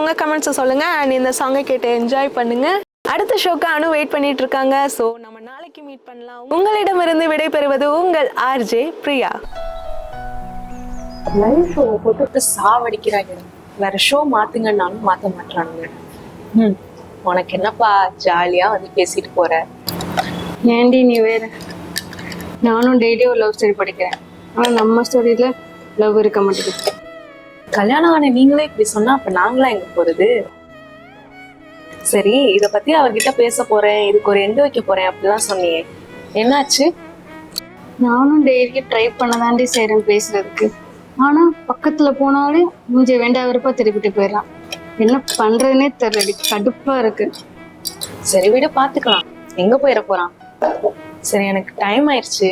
உங்கள் கமெண்ட்ஸை சொல்லுங்கள் அண்ட் இந்த சாங்கை கேட்டு என்ஜாய் பண்ணுங்கள். அடுத்த ஷோக்கு அனு வெயிட் பண்ணிட்டு இருக்காங்க. ஸோ நம்ம நாளைக்கு மீட் பண்ணலாம். உங்களிடமிருந்து விடைபெறுவது உங்கள் ஆர்ஜே பிரியா. லைவ் ஷோ போட்டு சாவடிக்கிறாங்க. வேற ஷோ மாத்துங்கன்னாலும் மாத்த மாட்டானுங்க. உனக்கு என்னப்பா ஜாலியா வந்து பேசிட்டு போற? ஏண்டி நீ வேற, நானும் டெய்லி ஒரு லவ் ஸ்டோரி படிக்கிறேன். ஆனா நம்ம ஸ்டோரியில லவ் இருக்க மாட்டேங்குது. கல்யாணம் ஆன நீங்களே இப்படி சொன்னா அப்ப நாங்களாம் எங்க போறது? சரி, இத பத்தி அவர்கிட்ட பேச போறேன், இதுக்கு ஒரு எண்டு வைக்க போறேன் அப்படிலாம் சொன்னியே, என்னாச்சு? நானும் டெய்லி ட்ரை பண்ணதாண்டி செய்றேன் பேசுறதுக்கு. ஆனா பக்கத்துல போனாலே மூஞ்ச வேண்டா விருப்பா திருப்பிட்டு போயிடலாம். என்ன பண்றதுன்னே தெரியல, கடுப்பா இருக்கு. சரி விட பாத்துக்கலாம், எங்க போயிட போறான். சரி, எனக்கு டைம் ஆயிடுச்சு.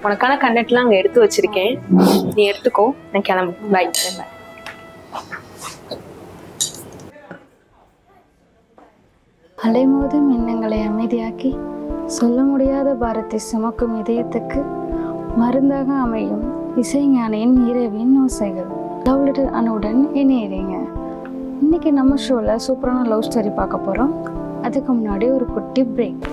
உனக்கான கண்டென்ட்லாம் அங்க எடுத்து வச்சிருக்கேன், நீ எடுத்துக்கோ. நான் கிளம்பு. பை. அலைமோதும் எண்ணங்களை அமைதியாக்கி சொல்ல முடியாத பாரத்தை சுமக்கும் இதயத்துக்கு மருந்தாக அமையும் இசைஞானியின் இரவின் ஓசைகள். லவ் லெட்டர் அனுடன் இணையறீங்க. இன்னைக்கு நம்ம ஷோல சூப்பரான லவ் ஸ்டோரி பார்க்க போறோம். அதுக்கு முன்னாடி ஒரு குட்டி பிரேக்.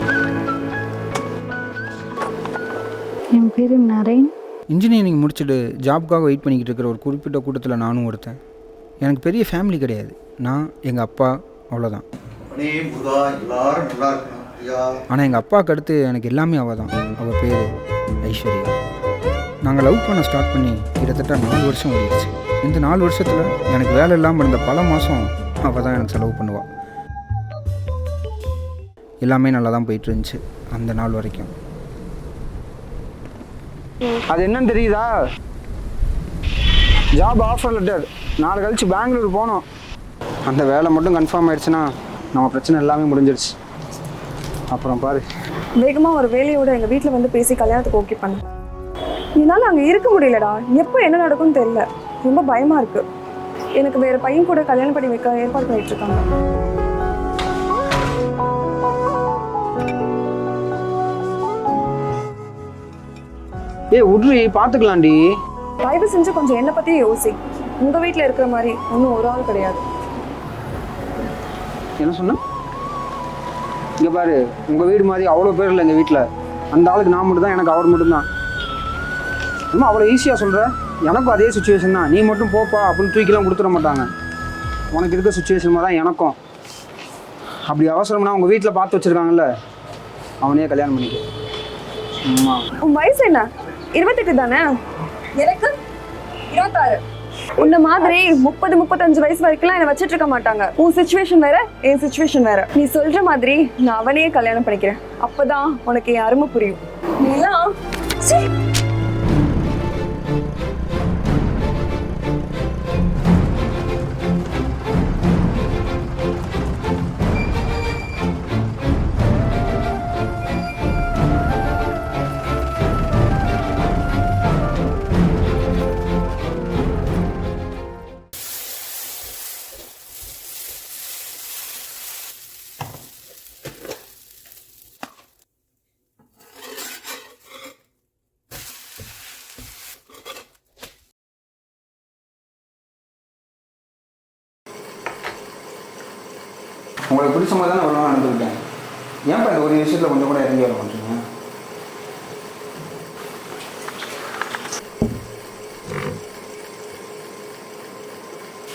என் பேரு நரேன். இன்ஜினியரிங் முடிச்சுட்டு ஜாப்காக வெயிட் பண்ணிக்கிட்டு இருக்கிற ஒரு குறிப்பிட்ட கூட்டத்தில் நானும் ஒருத்தன். எனக்கு பெரிய ஃபேமிலி கிடையாது. நான், எங்கள் அப்பா, அவ்வளோதான். ஆனால் எங்கள் அப்பாவுக்கு அடுத்து எனக்கு எல்லாமே அவள் தான். அவள் பேர் ஐஸ்வர்யா. நாங்கள் லவ் பண்ண ஸ்டார்ட் பண்ணி கிட்டத்தட்ட 4 வருஷம் ஓடிடுச்சு. இந்த 4 வருஷத்தில் எனக்கு வேலை இல்லாமல் இருந்த பல மாதம் அவள் தான் எனக்கு செலவு பண்ணுவாள். எல்லாமே நல்லா தான் போயிட்டு இருந்துச்சு அந்த நாள் வரைக்கும். அது என்னன்னு தெரியுதா? Job offer letter. நாளை கழிச்சு பெங்களூர் போனோம். அந்த வேலை மட்டும் கன்ஃபார்ம் ஆயிடுச்சுன்னா நம்ம பிரச்சனை எல்லாமே முடிஞ்சிருச்சு. அப்புறம் பாரு, வேகமாக ஒரு வேலையோட எங்கள் வீட்டில் வந்து பேசி கல்யாணத்துக்கு ஓகே பண்ண. என்னால் அங்கே இருக்க முடியலடா. எப்போ என்ன நடக்கும்னு தெரியல. ரொம்ப பயமாக இருக்கு. எனக்கு வேற பையன் கூட கல்யாணம் பண்ணி வைக்க ஏற்பாடு பண்ணிட்டு இருக்காங்க. உட்ரி பார்த்துக்கலாண்டி. தயவு செஞ்சு கொஞ்சம் என்னை பற்றியே யோசி. உங்கள் வீட்டில் இருக்கிற மாதிரி ஒன்றும் ஒரு ஆள் கிடையாது. என்ன சொன்ன? இங்கே பாரு, உங்கள் வீடு மாதிரி அவ்வளோ பேர் இல்லை எங்கள் வீட்டில். அந்த ஆளுக்கு நான் மட்டும் தான், எனக்கு அவர் மட்டும்தான். இன்னும் அவ்வளோ ஈஸியாக சொல்கிற. எனக்கும் அதே சுச்சுவேஷன் தான். நீ மட்டும் போப்பா அப்படின்னு தூக்கிலாம் கொடுத்துட மாட்டாங்க. உனக்கு இருக்க சுச்சுவேஷன் தான் எனக்கும். அப்படி அவசரம்னா உங்கள் வீட்டில் பார்த்து வச்சுருக்காங்கல்ல, அவனையே கல்யாணம் பண்ணிக்க. உன் வயசு என்ன? 28 தானே? எனக்கு 26. உன்ன மாதிரி 30-35 வயசு வரைக்கும்லாம் என்னை வச்சுட்டு இருக்க மாட்டாங்க. உன் சுச்சுவேஷன் வேற, என் சுச்சுவேஷன் வேற. நீ சொல்ற மாதிரி நான் அவனையே கல்யாணம் பண்ணிக்கிறேன். அப்பதான் உனக்கு என் அருமை புரியும். நீலாம் உங்களுக்கு பிடிச்ச மாதிரி தானே அவ்வளோ நடந்துக்கிட்டேன். ஏன்ப்பா இந்த ஒரு விஷயத்தில் கொஞ்சம் கூட இறங்கி வர மாட்டீங்க?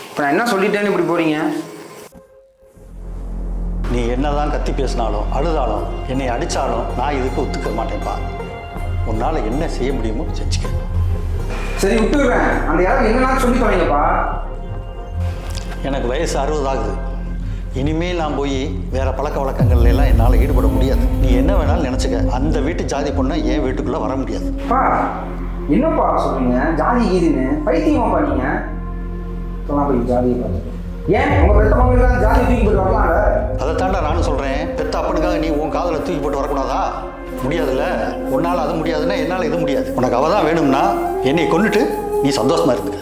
இப்போ நான் என்ன சொல்லிட்டேன்னு இப்படி போறீங்க? நீ என்னதான் கத்தி பேசினாலும் அழுதாலும் என்னை அடித்தாலும் நான் இதுக்கு ஒத்துக்க மாட்டேன்ப்பா. உன்னால் என்ன செய்ய முடியுமோ செஞ்சுக்க. சரி, விட்டுக்கிறேன். அந்த யாரும் என்னன்னா சொல்லி தொலைங்கப்பா. எனக்கு வயசு 60 ஆகுது. இனிமேல் நான் போய் வேற பழக்க வழக்கங்கள்ல எல்லாம் என்னால் ஈடுபட முடியாது. நீ என்ன வேணாலும் நினச்சிக்க, அந்த வீட்டு ஜாதி பொண்ணை என் வீட்டுக்குள்ளே வர முடியாது. என்னப்பா சொல்றீங்க? ஜாதி கீதின்னு பைத்தியமாப்பா நீங்க. இப்பெல்லாம் போய் ஜாதியை பார்த்து ஏன் உங்க பெத்த மகளுக்கு ஜாதி தூக்கி போட்டு வரலாம்ல? அதை தாண்டா நானும் சொல்கிறேன். பெத்த அப்பனுக்காக நீ உன் காதில் தூக்கி போட்டு வரக்கூடாதா? முடியாதுல்ல. உன்னால் அது முடியாதுன்னா என்னால் இது முடியாது. உனக்கு அவள் தான் வேணும்னா என்னை கொண்டுட்டு நீ சந்தோஷமா இருந்துக்க.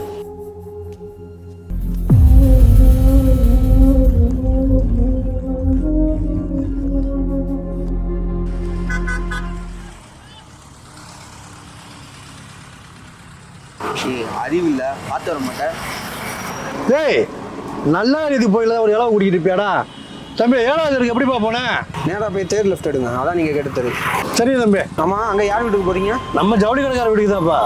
அறிவில்லை, பார்த்து வர மாட்டேன். டேய், நல்லா இதுக்கு போயில ஒரு இளவு கூட்டிகிட்டு இருப்பியாடா தம்பி 7வது இருக்கு எப்படிப்பா போனேன் நேராக போய் தேர்ட் லெஃப்ட் எடுங்க, அதான் நீங்கள் கேட்டு தெரு. சரி தம்பி. ஆமாம், அங்கே யார் வீட்டுக்கு போகிறீங்க? நம்ம ஜவுளி கடைக்கார வீட்டுக்கு தான்ப்பா.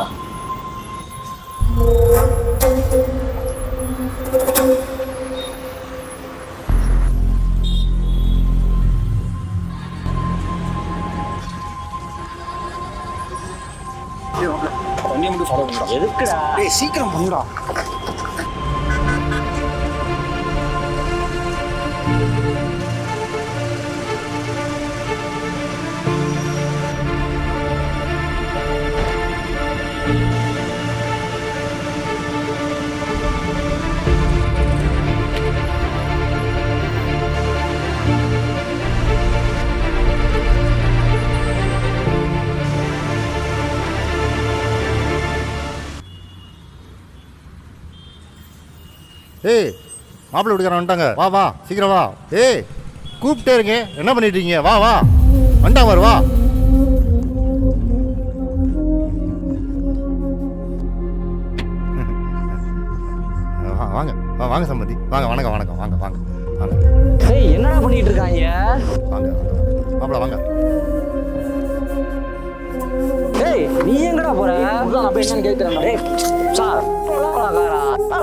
வண்டியை மட்டும் ஃபாலோ பண்ணுறா. எதுக்குடா? டேய் சீக்கிரம் பண்ணுடா. ஏய் மாப்பிள்ளை வீட்டுக்காரன் வந்துட்டாங்க, வா வா சீக்கிரம் வா. ஏய் கூப்பிட்டே இருக்கேன், என்ன பண்ணிட்டு இருக்கீங்க? வா வா வந்துட்டாங்க பாரு, வா. வாங்க வாங்க சம்பந்தி, வாங்க வணக்கம் வணக்கம், வாங்க வாங்க வாங்க. ஏய் என்னடா பண்ணிட்டு இருக்காங்க? வாங்க மாப்பிள்ளை வாங்க. ஏய் நீ எங்கடா போற? நான் போய் என்னன்னு கேக்குறேன். ஏய் சார்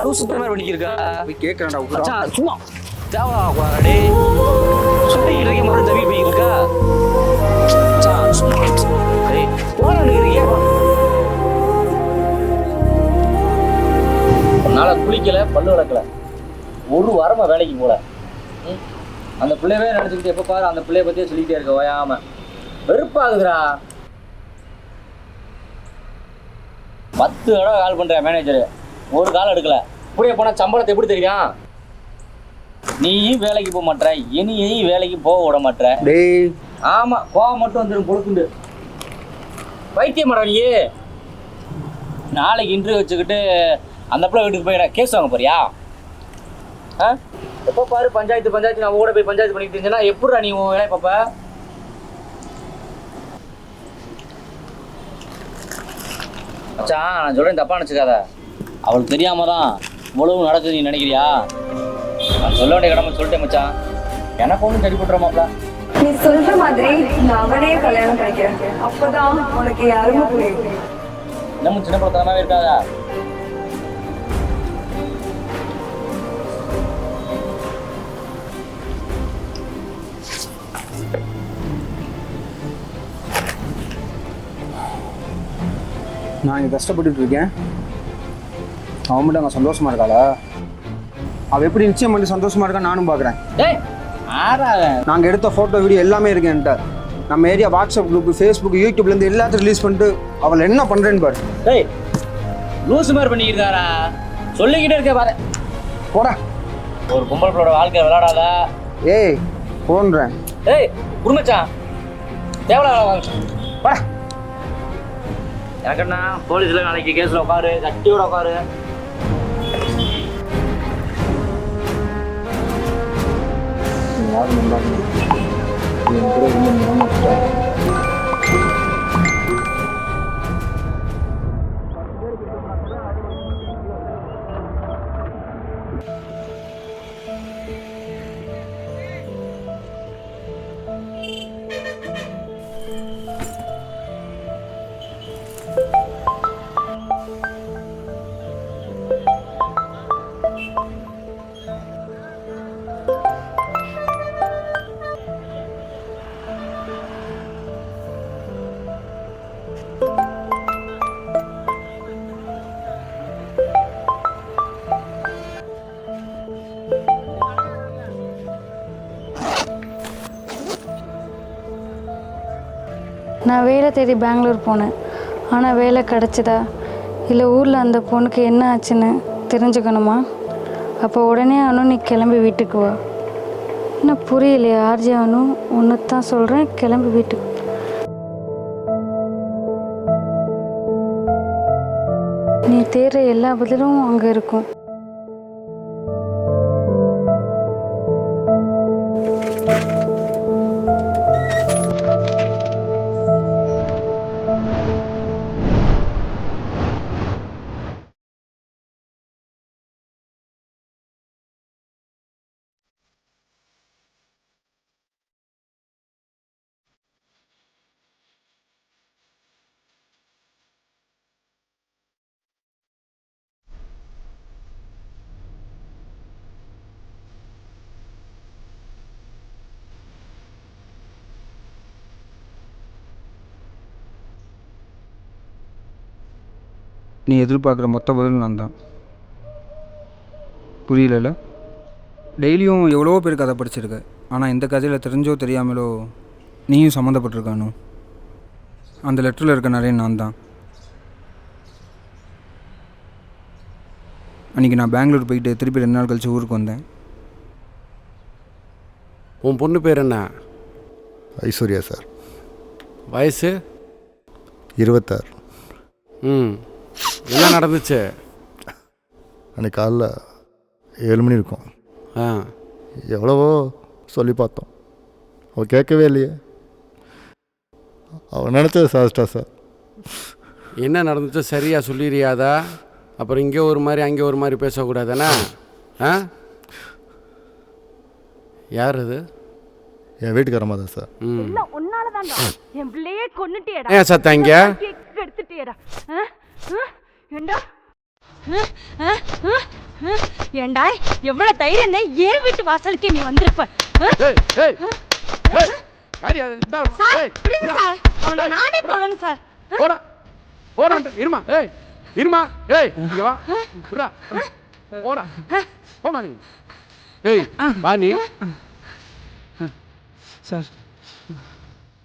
லூசு மாதிரி பண்ணிக்கிருக்கா? போய் கேட்குறேன்டா. மச்சான் சும்மா தேவலா போறா டேய். சுத்திட்டு இருக்க மாதிரி தவி போயிருக்கா. மச்சான் சும்மா ஏய் போறன்னு இருக்கீங்க. நாளை குளிக்கல, பல்லு விளக்கல, ஒரு வாரமா வேலைக்கு போல. அந்த பிள்ளையவே நினைச்சுக்கிட்டு எப்ப பாரு அந்த பிள்ளைய பத்தியே சொல்லிக்கிட்டே இருக்க ஓயாம. வெறுப்பாகுதுடா. 10 தடவை கால் பண்ற மேனேஜரு, ஒரு கால் எடுக்கல. இப்படியே போனா சம்பளத்தை எப்படி தெரியும்? நீயும் வேலைக்கு போக மாட்டேற, இனியையும் வேலைக்கு போக விட மாட்டேற. டேய் ஆமா கோவம் மட்டும் வந்துடும் பொழுத்துண்டு. பைத்தியம் மாடா நீ. நாளைக்கு இன்டர்வியூ வச்சுக்கிட்டு அந்த பிள்ளை வீட்டுக்கு போய் கேஸ் வாங்க போறியா? எப்போ பாரு பஞ்சாயத்து பஞ்சாயத்து, நான் கூட போய் பஞ்சாயத்து பண்ணிட்டு இருந்தேன்னா எப்படிடா நீ உன் வேலையை பார்ப்ப? மச்சான் நான் சொல்றேன் தப்பா நினச்சிக்காத. அவளுக்கு தெரியாம தான் இவ்வளவு நடக்குது நீ நினைக்கிறியா? நான் சொல்ல வேண்டிய கடமை சொல்லிட்டேன் மச்சான். எனக்கு ஒன்றும் சரி போட்டுற மாப்ள. நீ சொல்ற மாதிரி நான் அவனே கல்யாணம் பண்ணிக்கிறேன். அப்பதான் உனக்கு யாருமே புரியும். இன்னமும் சின்ன படத்தனமாவே இருக்காதா? நான் இங்கே கஷ்டப்பட்டுட்டு இருக்கேன், அவன் மட்டும் அங்கே சந்தோஷமா இருக்காளா? அவள் எப்படி நிச்சயம் பண்ணி சந்தோஷமா இருக்கா நானும் பார்க்குறேன். டேய் ஆறாத. நாங்கள் எடுத்த ஃபோட்டோ வீடியோ எல்லாமே இருக்கு என்கிட்ட. நம்ம ஏரியா வாட்ஸ்அப் குரூப், ஃபேஸ்புக், யூடியூப்லேருந்து எல்லாத்தையும் ரிலீஸ் பண்ணிட்டு அவள் என்ன பண்ணுறேன்னு பாரு. டேய் லூசு மாதிரி பண்ணிக்கிட்டாரா? சொல்லிக்கிட்டே இருக்க பாரு. போடா. ஒரு பொம்பளை பிள்ளோட வாழ்க்கை விளையாடாத. ஏய் போன்றேன். ஏய் குடும்பச்சான் தேவலா பா. எனக்குன்னா போலீஸ்ல நாளைக்கு கேஸ்ல உட்காரு, கட்டியோட உட்காரு. யாரும் நம்பாங்க, என் கூட ரொம்ப நான் வேலை தேடி பெங்களூர் போனேன். ஆனால் வேலை கிடச்சிதா இல்லை ஊரில் அந்த பொண்ணுக்கு என்ன ஆச்சுன்னு தெரிஞ்சுக்கணுமா? அப்போ உடனே அனு நீ கிளம்பி வீட்டுக்கு வா. என்ன புரியலையா ஆர்ஜி அனு? ஒன்று தான் சொல்கிறேன், கிளம்பி வீட்டுக்கு. நீ தேடுற எல்லா பதிலும் அங்கே இருக்கும். நீ எதிர்பார்க்குற மொத்த பதில் நான் தான். புரியல? டெய்லியும் எவ்வளோ பேர் கதை படிச்சிருக்க, ஆனால் இந்த கதையில் தெரிஞ்சோ தெரியாமலோ நீயும் சம்மந்தப்பட்டிருக்கானோ. அந்த லெட்டரில் இருக்க நிறைய நான் தான். அன்றைக்கி நான் பெங்களூர் போயிட்டு திருப்பி 2 நாள் கழிச்சு ஊருக்கு வந்தேன். உன் பொண்ணு பேர் என்ன? ஐஸ்வர்யா சார். வயசு? 26. என்ன நடந்துச்சு? அன்றைக்கி காலைல 7 மணி இருக்கும். எவ்வளவோ சொல்லி பார்த்தோம், அவள் கேட்கவே இல்லையே. அவள் நினச்சது சாதிச்சிட்டா சார். என்ன நடந்துச்சு சரியாக சொல்லிடுறியாதா? அப்புறம் இங்கே ஒரு மாதிரி அங்கே ஒரு மாதிரி பேசக்கூடாதானே? யார் அது? என் வீட்டுக்காரமா தான் சார். ஏன் சத்தம் இங்க? ஏண்டா எவ்வளவு தைரியம் ஏன் வீட்டு வாசலுக்கு நீ வந்திருப்ப? நானே போகணும் சார். இருமா இருமா, ஏய் இங்க வா. புரா போடா போமா நீ. ஏய் வா நீ சார்.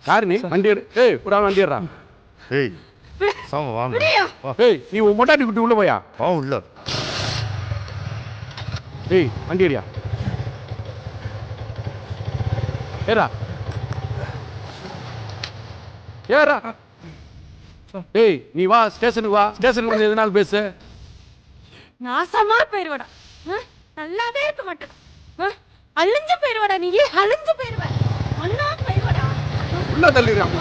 யாரு நீ? வண்டி எடு. ஏய் புரா வண்டி எடுறா. ஏய் சாம வாங்க. ஏய் நீ உன் மொட்டாட்டி குட்டி உள்ள போயா? உள்ள. ஏய் வண்டி எடுயா. ஏறா ஏறா. ஏய் நீ வா ஸ்டேஷனுக்கு வா. ஸ்டேஷனுக்கு வந்து எதனாலும் பேசு. நாசமா போயிருவடா. நல்லாவே இருக்க மாட்டேன். அழிஞ்சு போயிருவடா. நீ அழிஞ்சு போயிருவ. ஒன்னா போயிருவடா. உள்ள தள்ளிடுறான்.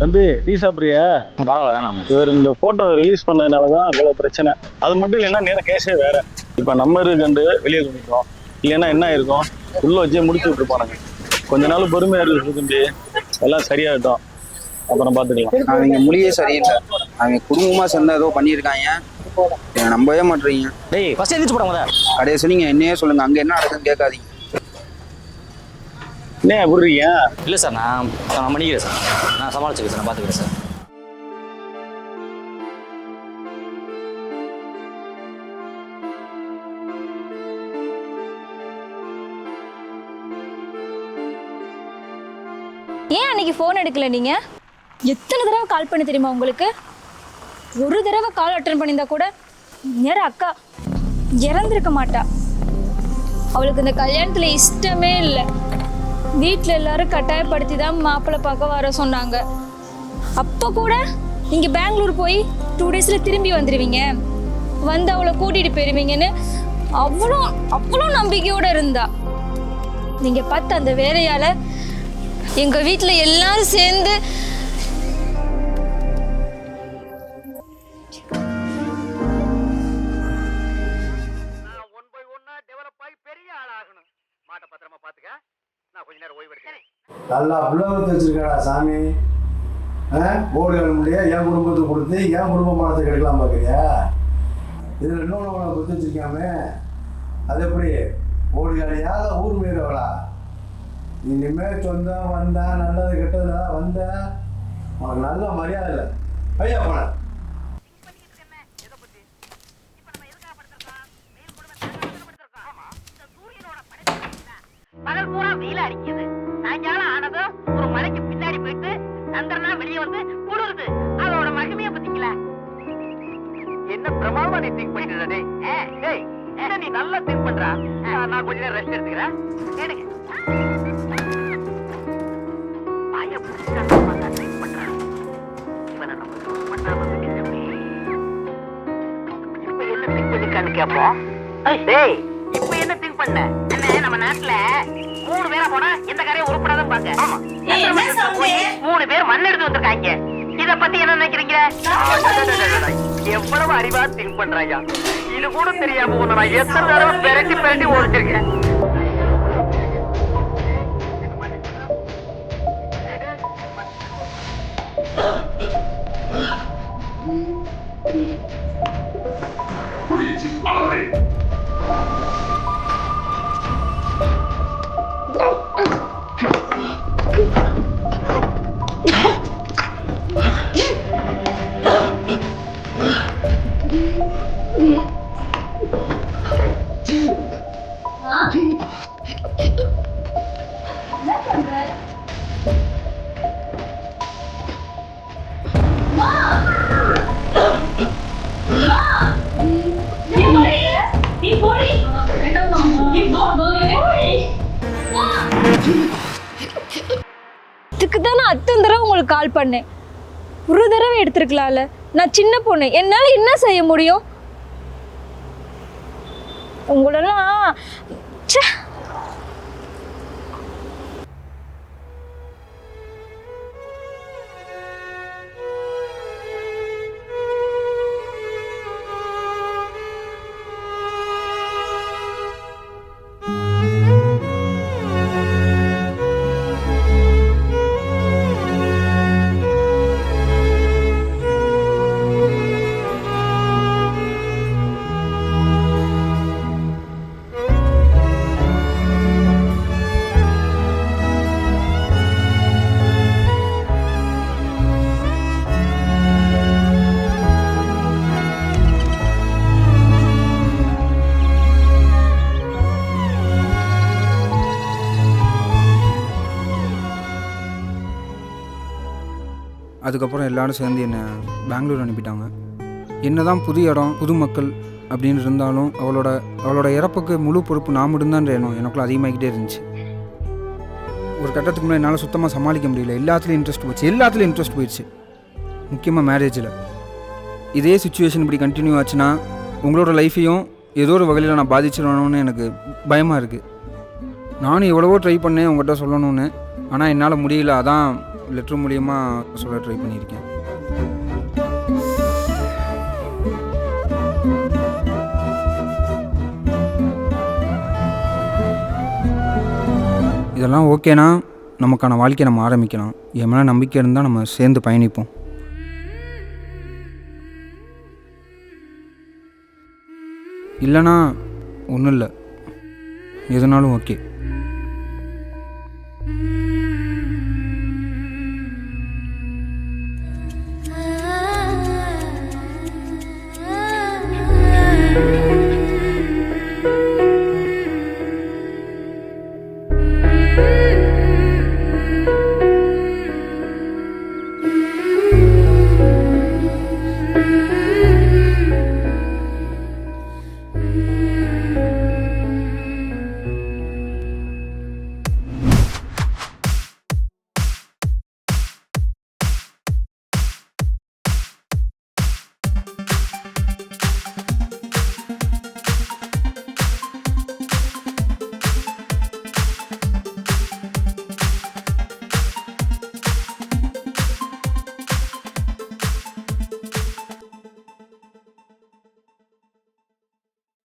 தம்பி டீ சாப்பிட்றியா? இவர் இந்த போட்டோ ரிலீஸ் பண்ணதுனால தான் இவ்வளோ பிரச்சனை. அது மட்டும் இல்லைன்னா நேரம் கேஸே வேற. இப்போ நம்ம கண்டு வெளியே கொண்டுட்டோம், இல்லைன்னா என்ன இருக்கும், உள்ள வச்சே முடிச்சு விட்டுருப்பானுங்க. கொஞ்ச நாள் பொறுமையாக இருக்கு தம்பி, எல்லாம் சரியாகட்டும், அப்புறம் பார்த்துக்கலாம். அவங்க மொழியே சரியில்லை. அவங்க குடும்பமாக சேர்ந்தா ஏதோ பண்ணியிருக்காங்க, நம்பவே மாட்டீங்க. டேய் ஃபர்ஸ்ட் எந்திரிச்சு போட முத. கடைசி நீங்கள் என்னையே சொல்லுங்கள், அங்கே என்ன நடக்குதுன்னு கேட்காதீங்க. என்ன புரியுறீங்க? இல்லை சார், நான் பண்ணிக்கிறேன் சார். நான் சமாளிச்சுக்கிறேன் சார், நான் பார்த்துக்கிறேன் சார். ஏன் அன்னைக்கு ஃபோன் எடுக்கல நீங்க? எத்தனை தடவை கால் பண்ணி தெரியுமா உங்களுக்கு? ஒரு தடவை கால் அட்டன் பண்ணியிருந்தா கூட நேரம் அக்கா இறந்துருக்க மாட்டா. அவளுக்கு இந்த கல்யாணத்துல இஷ்டமே இல்லை. வீட்டில் எல்லாரும் கட்டாயப்படுத்தி தான் மாப்பிள்ளை பார்க்க வர சொன்னாங்க. அப்போ கூட இங்கே பெங்களூர் போய் 2 daysல திரும்பி வந்துடுவீங்க, வந்து அவளை கூட்டிகிட்டு போயிடுவீங்கன்னு அவ்வளோ நம்பிக்கையோடு இருந்தா. நீங்கள் பார்த்த அந்த வேலையால் எங்கள் வீட்டில் எல்லாரும் சேர்ந்து நல்லா புள்ளவத்தை வச்சிருக்கா சாமி. போர்டு கட்ட முடியாது, என் குடும்பத்துக்கு கொடுத்து என் குடும்ப மானத்தை கெடுக்கலாம் பார்க்குறியா? இதில் இன்னொன்று உனக்கு கொடுத்து வச்சிருக்காமே, அது எப்படி போர்டு கடையா ஊர் மீறவளா? இனிமேல் சொந்தம் வந்தா நல்லது கெட்டதுல வந்த உனக்கு நல்ல மரியாதை இல்லை. ஐயா போன பகல் பூரா வெயில அடிக்குது, சாயங்காலம் ஆனதும் ஒரு மலைக்கு பின்னாடி போயிட்டு சந்திரனா வெளியே வந்து குளிருது. அதோட மகிமைய பத்திக்கல. என்ன பிரமாதமா நீ திங்க் பண்ணிட்டு நீ நல்லா திங்க் பண்றா. நான் கொஞ்ச நேரம் ரெஸ்ட் எடுத்துக்கிறேன். எடுங்க. வாய புடிச்சா திங்க் பண்றா. இவனை நம்ம யூஸ் பண்ணாம விட்டுட்டோமே. இப்ப என்ன திங்க் பண்ணிருக்கான்னு கேப்போம். டேய் இப்ப என்ன திங்க் பண்ண? நம்ம நாட்டுல 3 பேரா போனா எந்த காரையும் உருப்படாதான் பாக்க. 3 பேர் மண் எடுத்து வந்திருக்காங்க. இத பத்தி என்ன நினைக்கிறீங்க? எவ்வளவு அறிவா திங்க் பண்றாங்க. இது கூட தெரியாம உன்னை நான் எத்தனை தடவை பெரட்டி ஓடிச்சிருக்கேன். இதுக்கு தான் நான் அத்தனை தடவை உங்களுக்கு கால் பண்ணேன். ஒரு தடவை எடுத்துருக்கலாம்ல. நான் சின்ன பொண்ணு, என்னால் என்ன செய்ய முடியும்? உங்களெல்லாம் ச்சே. அதுக்கப்புறம் எல்லாரும் சேர்ந்து என்னை பெங்களூர் அனுப்பிட்டாங்க. என்ன தான் புது இடம் புது மக்கள் அப்படின்னு இருந்தாலும் அவளோட இறப்புக்கு முழு பொறுப்பு நான் மட்டும்தான் வேணும் எனக்குள்ள அதிகமாகிக்கிட்டே இருந்துச்சு. ஒரு கட்டத்துக்கு முன்னாடி என்னால் சுத்தமாக சமாளிக்க முடியல. எல்லாத்துலேயும் இன்ட்ரெஸ்ட் போயிடுச்சு. முக்கியமாக மேரேஜில். இதே சுச்சுவேஷன் இப்படி கண்டினியூ ஆச்சுன்னா உங்களோட லைஃப்பையும் ஏதோ ஒரு வகையில் நான் பாதிச்சிடணும்னு எனக்கு பயமாக இருக்குது. நானும் எவ்வளவோ ட்ரை பண்ணேன் உங்கள்கிட்ட சொல்லணும்னு, ஆனால் என்னால் முடியல. அதான் லெட்ரு மூலியமாக சொல்ல ட்ரை பண்ணியிருக்கேன். இதெல்லாம் ஓகேனா நமக்கான வாழ்க்கையை நம்ம ஆரம்பிக்கலாம். என் மேலே நம்பிக்கை இருந்தால் நம்ம சேர்ந்து பயணிப்போம். இல்லைனா ஒன்றும் இல்லை, எதுனாலும் ஓகே.